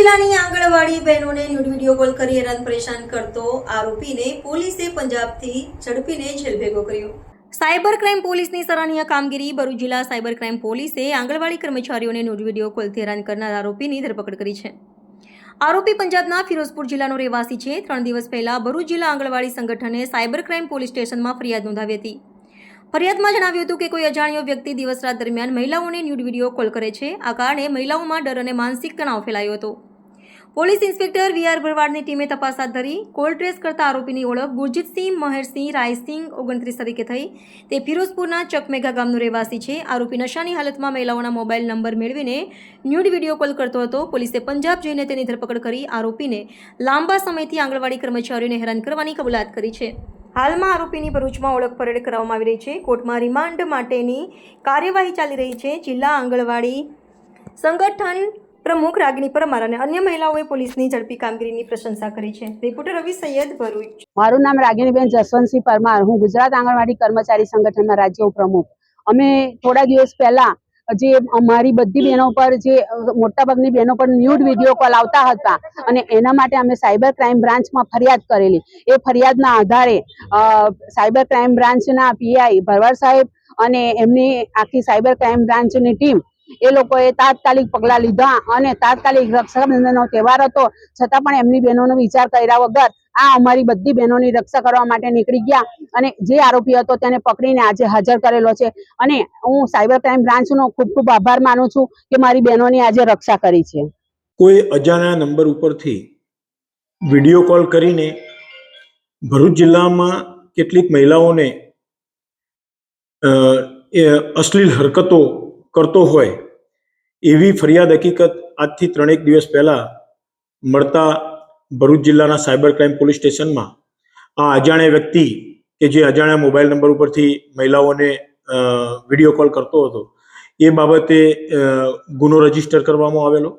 જિલ્લાની આંગણવાડી બહેનોને nude video call કરી હેરાન પરેશાન કરતો આરોપીને પોલીસે પંજાબથી ઝડપીને જેલ ભેગો કર્યો। સાયબર ક્રાઇમ પોલીસની સરાહનીય કામગીરી। ભરૂચ જિલ્લા સાયબર ક્રાઇમ પોલીસે આંગણવાડી કર્મચારીઓને ન્યૂડ વિડીયો કોલથી હેરાન કરનાર આરોપીની ધરપકડ કરી છે। આરોપી પંજાબના ફિરોઝપુર જિલ્લાનો રહેવાસી છે। 3 દિવસ પહેલા ભરૂચ જિલ્લા આંગણવાડી સંગઠને સાયબર ક્રાઇમ પોલીસ સ્ટેશનમાં ફરિયાદ નોંધાવી હતી। ફરિયાદમાં જણાવ્યું હતું કે કોઈ અજાણ્યો વ્યક્તિ દિવસ રાત દરમિયાન મહિલાઓને ન્યૂડ વિડીયો કોલ કરે છે। આ કારણે મહિલાઓમાં ડર અને માનસિક તણાવ ફેલાયો હતો। પોલીસ ઇન્સ્પેક્ટર વીઆર ભરવાડની ટીમે તપાસ હાથ ધરી। કોલ ટ્રેસ કરતા આરોપીની ઓળખ ગુરજીતસિંહ મહેરસિંહ રાયસિંહ 29 તરીકે થઈ। તે ફિરોઝપુરના ચકમેઘા ગામનો રહેવાસી છે। આરોપી નશાની હાલતમાં મહિલાઓના મોબાઈલ નંબર મેળવીને ન્યૂડ વિડીયો કોલ કરતો હતો। પોલીસે પંજાબ જઈને તેની ધરપકડ કરી આરોપીને લાંબા સમયથી આંગણવાડી કર્મચારીઓને હેરાન કરવાની કબૂલાત કરી છે। હાલમાં આરોપીની ભરૂચમાં ઓળખ પરેડ કરવામાં આવી રહી છે। કોર્ટમાં રિમાન્ડ માટેની કાર્યવાહી ચાલી રહી છે। જિલ્લા આંગણવાડી સંગઠન પ્રમુખ રાગિણી પરમાર અને અન્ય મહિલાઓએ પોલીસની ઝડપી કામગીરીની પ્રશંસા કરી છે। રિપોર્ટર રવિ સૈયદ, ભરૂચ। મારું નામ રાગિણીબેન જસવંતસિંહ પરમાર। હું ગુજરાત આંગણવાડી કર્મચારી સંગઠનના રાજ્ય પ્રમુખ। અમે થોડા દિવસ પહેલા જે અમારી બધી બહેનો પર જે મોટાભાગની બહેનો પર ન્યૂડ વિડીયો કોલ આવતા હતા અને એના માટે અમે સાયબર ક્રાઇમ બ્રાન્ચમાં ફરિયાદ કરેલી। એ ફરિયાદના આધારે સાયબર ક્રાઇમ બ્રાન્ચના પીઆઈ ભરવાડ સાહેબ અને એમની આખી સાયબર ક્રાઇમ બ્રાન્ચની ટીમ એ લોકોએ તાત્કાલિક પગલાં લીધા અને તાત્કાલિક રક્ષાબંધનનો તહેવાર હતો છતાં પણ એમની બહેનોનો વિચાર કર્યા વગર આ અમારી બધી બહેનોની રક્ષા કરવા માટે નીકળી ગયા અને જે આરોપી હતો તેને પકડીને આજે હાજર કરેલો છે। અને હું સાયબર ક્રાઇમ બ્રાન્ચનો ખૂબ ખૂબ આભાર માનું છું કે મારી બહેનોની આજે રક્ષા કરી છે। કોઈ અજાણ્યા નંબર ઉપરથી વિડીયો કોલ કરીને ભરૂચ જિલ્લામાં કેટલીક મહિલાઓને અશ્લીલ હરકતો કરતો હોય એવી ફરિયાદ હકીકત આજથી 3 દિવસ પહેલા મળતા ભરૂચ જિલ્લાના સાયબર ક્રાઇમ પોલીસ સ્ટેશનમાં આ અજાણ્યા વ્યક્તિ કે જે અજાણ્યા મોબાઈલ નંબર ઉપરથી મહિલાઓને વિડીયો કોલ કરતો હતો એ બાબતે ગુનો રજીસ્ટર કરવામાં આવેલો।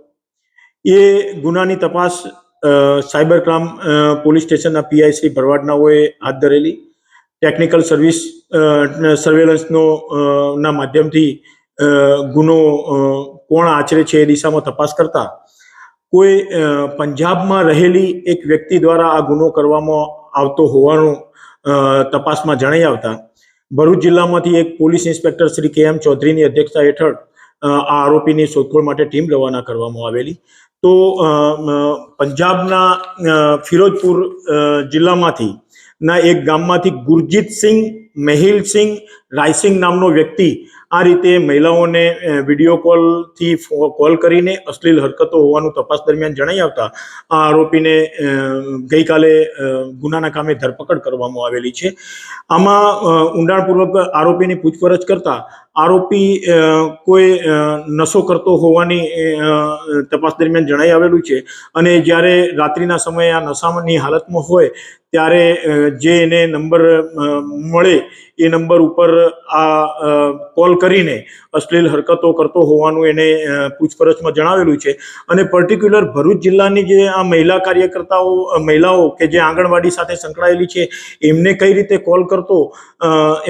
એ ગુનાની તપાસ સાયબર ક્રાઇમ પોલીસ સ્ટેશનના પીઆઈ શ્રી ભરવાડનાઓએ હાથ ધરેલી। ટેકનિકલ સર્વિસ સર્વેલન્સનો ના માધ્યમથી ગુનો કોણ આચરે છે એ દિશામાં તપાસ કરતા કોઈ પંજાબમાં રહેલી એક વ્યક્તિ દ્વારા આ ગુનો કરવામાં આવતો હોવાનું તપાસમાં જણાઈ આવતા ભરૂચ જિલ્લામાંથી એક પોલીસ ઇન્સ્પેક્ટર શ્રી કે.એમ. ચૌધરીની અધ્યક્ષતા હેઠળ આ આરોપીની શોધખોળ માટે ટીમ રવાના કરવામાં આવેલી। તો પંજાબના ફિરોઝપુર જિલ્લામાંથી ના એક ગામમાંથી ગુરજીતસિંહ મહેલસિંહ રાયસિંહ નામનો વ્યક્તિ આ રીતે મહિલાઓને વિડીયો કોલથી કોલ કરીને અશ્લીલ હરકતો હોવાનું તપાસ દરમિયાન જણાઈ આવતા આ આરોપીને ગઈકાલે ગુનાના કામે ધરપકડ કરવામાં આવેલી છે। આમાં ઊંડાણપૂર્વક આરોપીની પૂછપરછ કરતા આરોપી કોઈ નશો કરતો હોવાની તપાસ દરમિયાન જણાઈ આવેલું છે અને જ્યારે રાત્રિના સમયે આ નશાની હાલતમાં હોય ત્યારે જે એને નંબર મળે એ નંબર ઉપર આ કોલ કરીને અશ્લીલ હરકતો કરતો હોવાનું એને પૂછપરછમાં જણાવેલું છે। અને પર્ટિક્યુલર ભરૂચ જિલ્લાની જે આ મહિલા કાર્યકર્તાઓ મહિલાઓ કે જે આંગણવાડી સાથે સંકળાયેલી છે એમને કઈ રીતે કોલ કરતો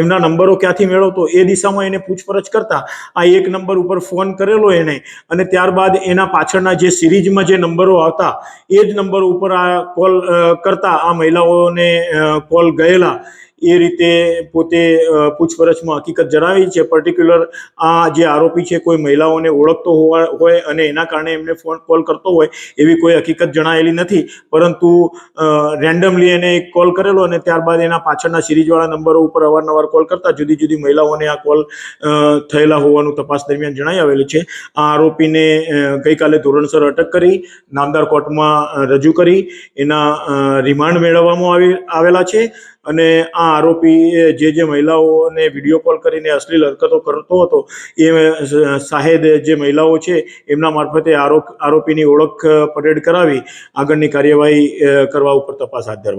એમના નંબરો ક્યાંથી મેળવતો એ દિશામાં એને પૂછપરછ કરતા આ એક નંબર ઉપર ફોન કરેલો એને અને ત્યારબાદ એના પાછળના જે સિરીઝમાં જે નંબરો આવતા એ જ નંબર ઉપર આ કોલ કરતા આ મહિલાઓને કોલ ગયેલા એ રીતે પોતે પૂછપરછમાં હકીકત જણાવી છે। પર્ટિક્યુલર આ જે આરોપી છે કોઈ મહિલાઓને ઓળખતો હોય અને એના કારણે એમને ફોન કોલ કરતો હોય એવી કોઈ હકીકત જણાયેલી નથી, પરંતુ રેન્ડમલી એને એક કોલ કરેલો અને ત્યારબાદ એના પાછળના સિરીઝવાળા નંબરો ઉપર અવારનવાર કોલ કરતા જુદી જુદી મહિલાઓને આ કોલ થયેલા હોવાનું તપાસ દરમિયાન જણાઈ આવેલું છે। આ આરોપીને ગઈકાલે ધોરણસર અટક કરી નામદાર કોર્ટમાં રજૂ કરી એના રિમાન્ડ મેળવવામાં આવેલા છે અને આ આરોપી જે મહિલાઓને વિડીયો કોલ કરીને અશ્લીલ હરકતો કરતો હતો એ સાહેદ જે મહિલાઓ છે એમના મારફતે આરોપીની ઓળખ પરેડ કરાવી આગળની કાર્યવાહી કરવા ઉપર તપાસ હાથ ધરવા